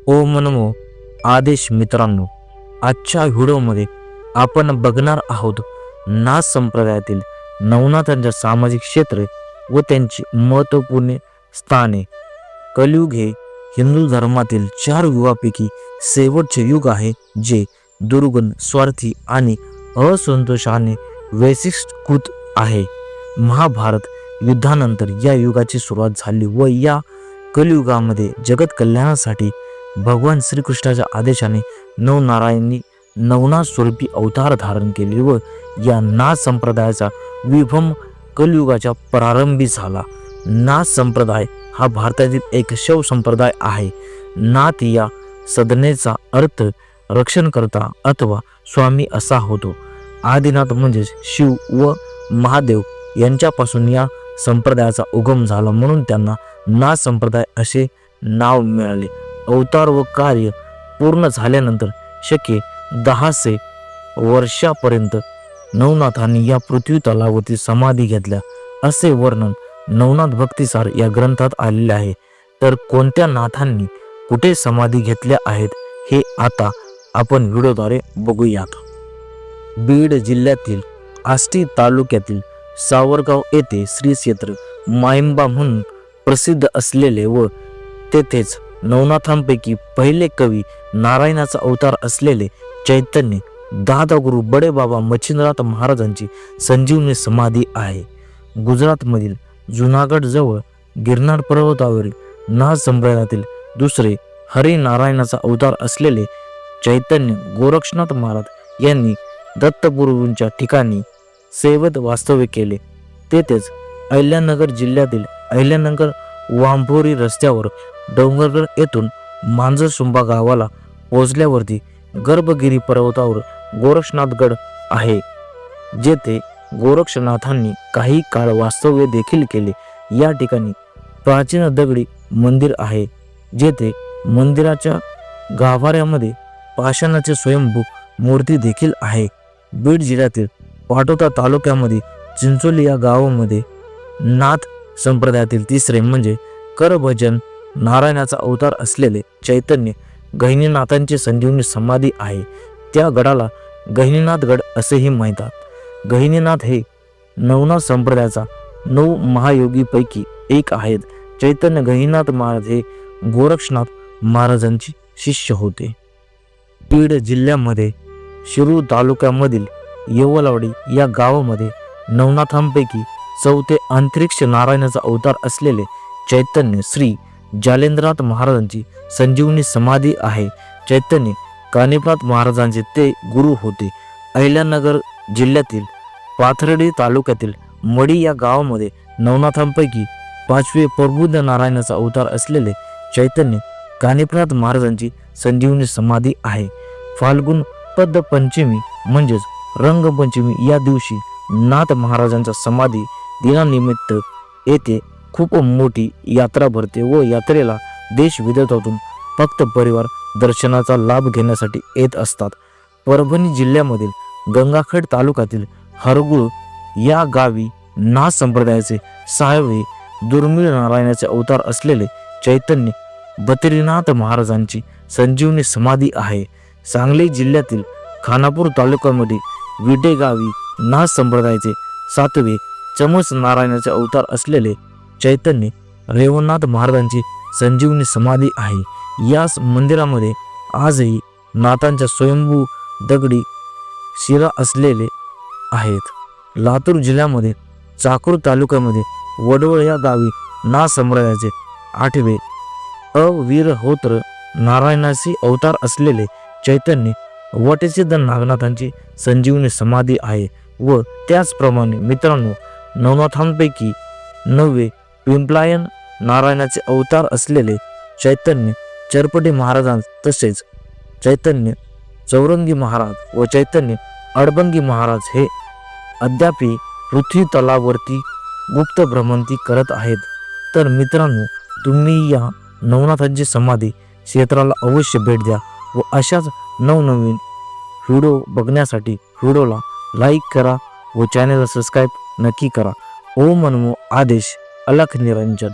ओम नमो आदेश. मित्रांनो, आजच्या व्हिडिओमध्ये आपण बघणार आहोत नाथ संप्रदायातील नवनाथांच्या सामाजिक क्षेत्र व त्यांची महत्त्वपूर्ण स्थाने. कलियुग हे हिंदू धर्मातील 4 युगापैकी शेवटचे युग आहे, जे दुर्गुण, स्वार्थी आणि असंतोषाने वैशिष्ट्यीकृत आहे. महाभारत युद्धानंतर या युगाची सुरुवात झाली व या कलियुगामध्ये जगत कल्याणासाठी भगवान श्रीकृष्णाच्या आदेशाने नवनारायणांनी नवनाथ स्वरूपी अवतार धारण केले व या नाथ संप्रदायाचा विभम कलियुगाच्या प्रारंभी झाला. नाथ संप्रदाय हा भारतातील एक शैव संप्रदाय आहे. नाथ या संज्ञेचा अर्थ रक्षणकर्ता अथवा स्वामी असा होतो. आदिनाथ म्हणजेच शिव व महादेव यांच्यापासून या संप्रदायाचा उगम झाला, म्हणून त्यांना नाथ संप्रदाय असे नाव मिळाले. अवतार व कार्य पूर्ण झाल्यानंतर शके 1000 वर्षापर्यंत नवनाथांनी या पृथ्वी तलावरती समाधी घेतल्या असे वर्णन नवनाथ भक्तिसार या ग्रंथात आलेले आहे. तर कोणत्या नाथांनी कुठे समाधी घेतल्या आहेत हे आता आपण व्हिडिओद्वारे बघूयात. बीड जिल्ह्यातील आष्टी तालुक्यातील सावरगाव येथे श्री क्षेत्र माहिंबा म्हणून प्रसिद्ध असलेले व तेथेच नवनाथांपैकी पहिले कवी नारायणाचा अवतार असलेले चैतन्य दादागुरु बडे बाबा मच्छिंद्रनाथ महाराजांची संजीवनी समाधी आहे. गुजरातमधील जुनागड जवळ गिरनार पर्वतावरील नाथ संप्रदायातील दुसरे हरिनारायणाचा अवतार असलेले चैतन्य गोरक्षनाथ महाराज यांनी दत्तगुरूंच्या ठिकाणी सेवत वास्तव्य केले. तेथेच अहिल्यानगर जिल्ह्यातील अहिल्यानगर वांभोरी रस्त्यावर डोंगरगड येथून मांजरसुंबा गावाला पोहोचल्यावरती गर्भगिरी पर्वतावर गोरक्षनाथगड आहे, जेथे गोरक्षनाथांनी काही काळ वास्तव्य देखील केले. या ठिकाणी प्राचीन दगडी मंदिर आहे, जेथे मंदिराच्या गाभाऱ्यामध्ये पाषाणाचे स्वयंभू मूर्ती देखील आहे. बीड जिल्ह्यातील पाटोदा तालुक्यामध्ये चिंचोली या गावामध्ये नाथ संप्रदायातील तिसरे म्हणजे करभजन नारायणाचा अवतार असलेले चैतन्य गहिनीनाथांची संजीवनी समाधी आहे. त्या गडाला गहिनीनाथ गड असेही म्हणतात. गहिनीनाथ हे नवनाथ संप्रदायाचा 9 महायोगीपैकी एक आहेत. चैतन्य गहिनीनाथ महाराज हे गोरक्षनाथ महाराजांचे शिष्य होते. बीड जिल्ह्यामध्ये शिरूर तालुक्यामधील येवलवाडी या गावामध्ये नवनाथांपैकी 4 अंतरिक्ष नारायणाचा अवतार असलेले चैतन्य श्री जालेंद्रनाथ महाराजांची संजीवनी समाधी आहे. चैतन्य कानिफनाथ महाराजांचे ते गुरु होते. अहिल्यानगर जिल्ह्यातील पाथर्डी तालुक्यातील मडी या गावामध्ये नवनाथांपैकी 5वे प्रबुद्ध नारायणाचा अवतार असलेले चैतन्य कानिफनाथ महाराजांची संजीवनी समाधी आहे. फाल्गुन पद पंचमी म्हणजेच रंगपंचमी या दिवशी नाथ महाराजांच्या समाधी दिनानिमित्त येथे खूप मोठी यात्रा भरते व यात्रेला देश विदेशातून भक्त परिवार दर्शनाचा लाभ घेण्यासाठी येत असतात. परभणी जिल्ह्यामधील गंगाखेड तालुक्यातील हरगुळ या गावी नाथ संप्रदायाचे 6वे दुर्मिळ नारायणाचे अवतार असलेले चैतन्य बद्रीनाथ महाराजांची संजीवनी समाधी आहे. सांगली जिल्ह्यातील खानापूर तालुक्यामध्ये विटे गावी नाथ संप्रदायाचे 7वे चमस नारायणाचे अवतार असलेले चैतन्य रेवणनाथ महाराजांची संजीवनी समाधी आहे. या मंदिरामध्ये आजही नाथांच्या स्वयंभू दगडी शिरा असलेले आहेत. लातूर जिल्ह्यामध्ये चाकूर तालुक्यामध्ये वडवळ या गावी नाथ संप्रदायाचे 8वे अवीरहोत्र नारायणाचे अवतार असलेले चैतन्य वटसिद्ध नागनाथांची संजीवनी समाधी आहे. व त्याचप्रमाणे मित्रांनो, नवनाथांपैकी 9वे पिंपलायन नारायणाचे अवतार असलेले चैतन्य चरपटी महाराजांस तसेच चैतन्य चौरंगी महाराज व चैतन्य अडबंगी महाराज हे अद्यापि पृथ्वी तलावरती गुप्त भ्रमंती करत आहेत. तर मित्रांनो, तुम्ही या नवनाथांची समाधी क्षेत्राला अवश्य भेट द्या व अशाच नवनवीन व्हिडिओ बघण्यासाठी व्हिडिओला लाईक करा व चॅनलला सबस्क्राईब नक्की करा. ओम नमो आदेश. अलख निरंजन.